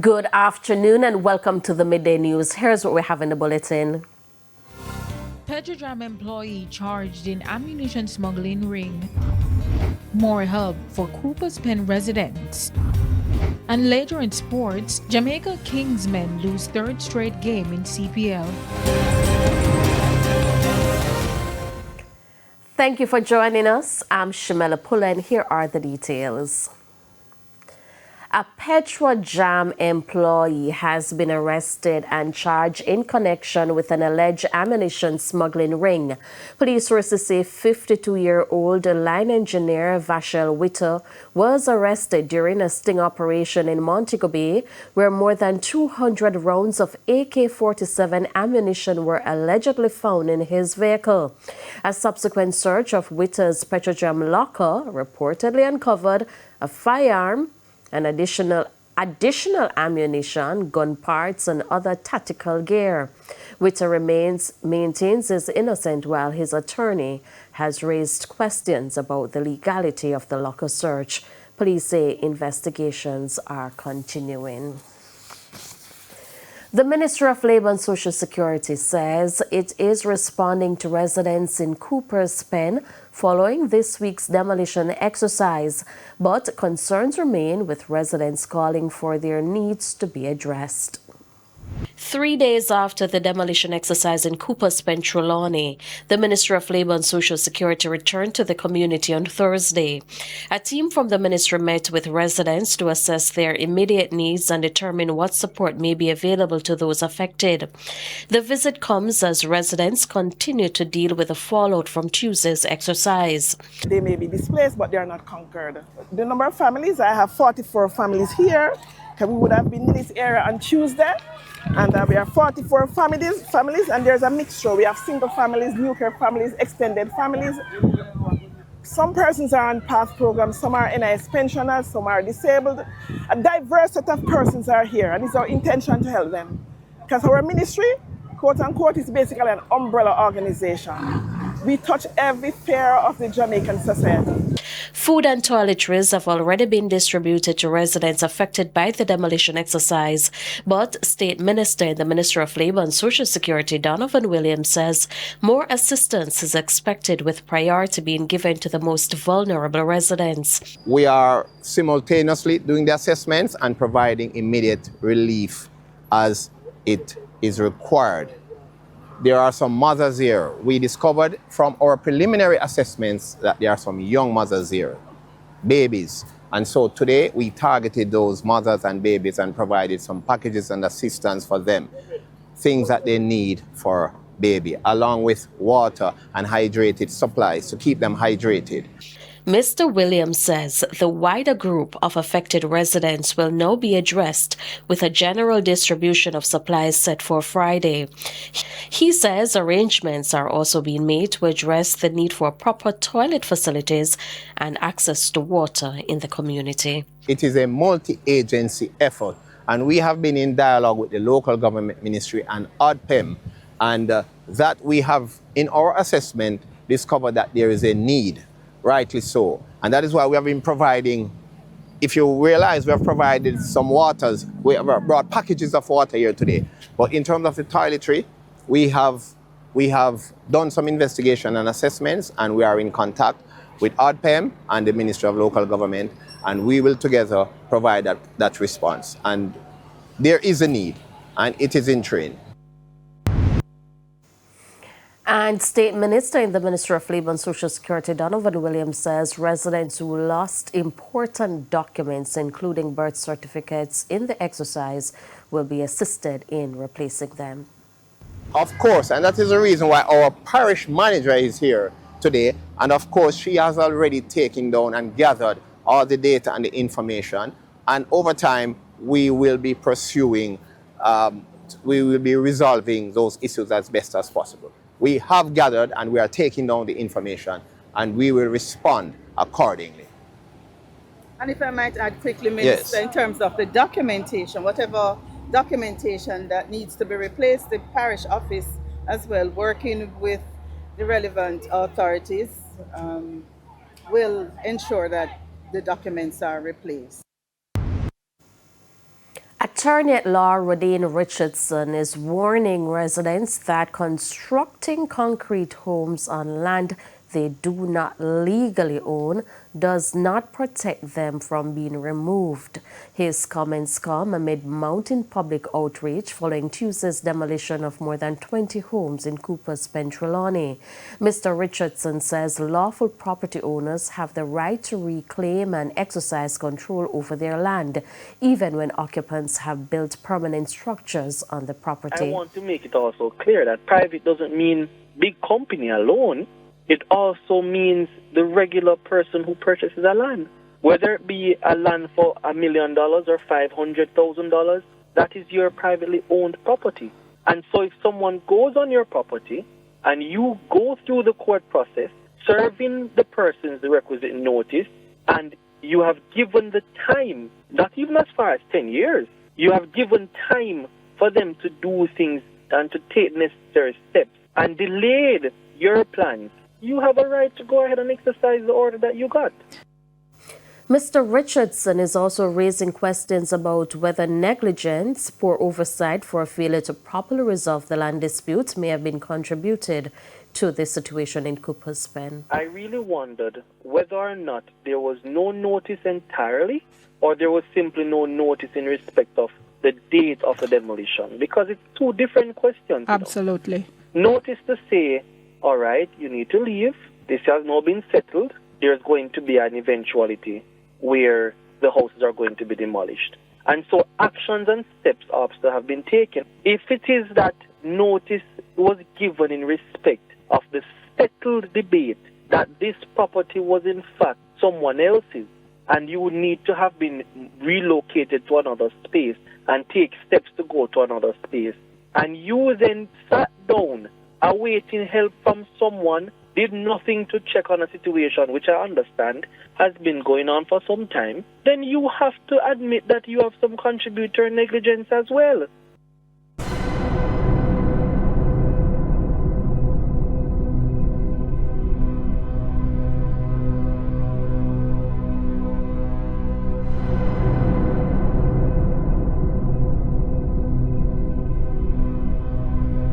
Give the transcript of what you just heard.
Good afternoon and welcome to the Midday News. Here's what we have in the bulletin. Petrojam employee charged in ammunition smuggling ring. More help for Cooper's Pen residents. And later in sports, Jamaica Kingsmen lose third straight game in CPL. Thank you for joining us. I'm Shamela Pulla and here are the details. A Petrojam employee has been arrested and charged in connection with an alleged ammunition smuggling ring. Police sources say 52-year-old line engineer Vashel Witter was arrested during a sting operation in Montego Bay, where more than 200 rounds of AK-47 ammunition were allegedly found in his vehicle. A subsequent search of Witter's Petrojam locker reportedly uncovered a firearm, and additional ammunition, gun parts, and other tactical gear. Witter maintains his innocent while his attorney has raised questions about the legality of the locker search. Police say investigations are continuing. The Ministry of Labour and Social Security says it is responding to residents in Cooper's Pen following this week's demolition exercise, but concerns remain with residents calling for their needs to be addressed. 3 days after the demolition exercise in Cooper's Pen, Trelawney, the Ministry of Labour and Social Security returned to the community on Thursday. A team from the ministry met with residents to assess their immediate needs and determine what support may be available to those affected. The visit comes as residents continue to deal with the fallout from Tuesday's exercise. They may be displaced, but they are not conquered. The number of families, I have 44 families here. We would have been in this area on Tuesday. And we have 44 families, and there's a mixture. We have single families, nuclear families, extended families. Some persons are on PATH programs, some are NIS pensioners, some are disabled. A diverse set of persons are here, and it's our intention to help them. Because our ministry, quote unquote, is basically an umbrella organization. We touch every sphere of the Jamaican society. Food and toiletries have already been distributed to residents affected by the demolition exercise, but State Minister in the Ministry of Labour and Social Security, Donovan Williams, says more assistance is expected with priority being given to the most vulnerable residents. We are simultaneously doing the assessments and providing immediate relief as it is required. There are some mothers here. We discovered from our preliminary assessments that there are some young mothers here, babies. And so today we targeted those mothers and babies and provided some packages and assistance for them, things that they need for baby, along with water and hydrated supplies to keep them hydrated. Mr. Williams says the wider group of affected residents will now be addressed with a general distribution of supplies set for Friday. He says arrangements are also being made to address the need for proper toilet facilities and access to water in the community. It is a multi-agency effort, and we have been in dialogue with the local government ministry and ODPEM, and that we have, in our assessment, discovered that there is a need. Rightly so. And that is why we have been providing, if you realize, we have provided some waters. We have brought packages of water here today. But in terms of the toiletry, we have done some investigation and assessments, and we are in contact with ODPEM and the Ministry of Local Government, and we will together provide that response. And there is a need, and it is in train. And State Minister in the Ministry of Labour and Social Security, Donovan Williams, says residents who lost important documents, including birth certificates, in the exercise will be assisted in replacing them. Of course, and that is the reason why our parish manager is here today. And of course, she has already taken down and gathered all the data and the information. And over time, we will be pursuing, we will be resolving those issues as best as possible. We have gathered and we are taking down the information, and we will respond accordingly. And if I might add quickly, Minister, Yes. in terms of the documentation, whatever documentation that needs to be replaced, the parish office as well, working with the relevant authorities, will ensure that the documents are replaced. Attorney-at-law Rodine Richardson is warning residents that constructing concrete homes on land they do not legally own does not protect them from being removed. His comments come amid mounting public outrage following Tuesday's demolition of more than 20 homes in Cooper's Petrojam. Mr. Richardson says lawful property owners have the right to reclaim and exercise control over their land, even when occupants have built permanent structures on the property. I want to make it also clear that private doesn't mean big company alone. It also means the regular person who purchases a land. Whether it be a land for $1 million or $500,000, that is your privately owned property. And so if someone goes on your property and you go through the court process, serving the persons the requisite notice, and you have given the time, not even as far as 10 years, you have given time for them to do things and to take necessary steps and delayed your plans, you have a right to go ahead and exercise the order that you got. Mr. Richardson is also raising questions about whether negligence, poor oversight for a failure to properly resolve the land dispute may have been contributed to this situation in Cooper's Pen. I really wondered whether or not there was no notice entirely, or there was simply no notice in respect of the date of the demolition, because it's two different questions. Absolutely. Notice to say, all right, you need to leave. This has now been settled. There's going to be an eventuality where the houses are going to be demolished. And so actions and steps are to have been taken. If it is that notice was given in respect of the settled debate that this property was in fact someone else's, and you would need to have been relocated to another space and take steps to go to another space, and you then sat down awaiting help from someone, did nothing to check on a situation which I understand has been going on for some time, then you have to admit that you have some contributory negligence as well.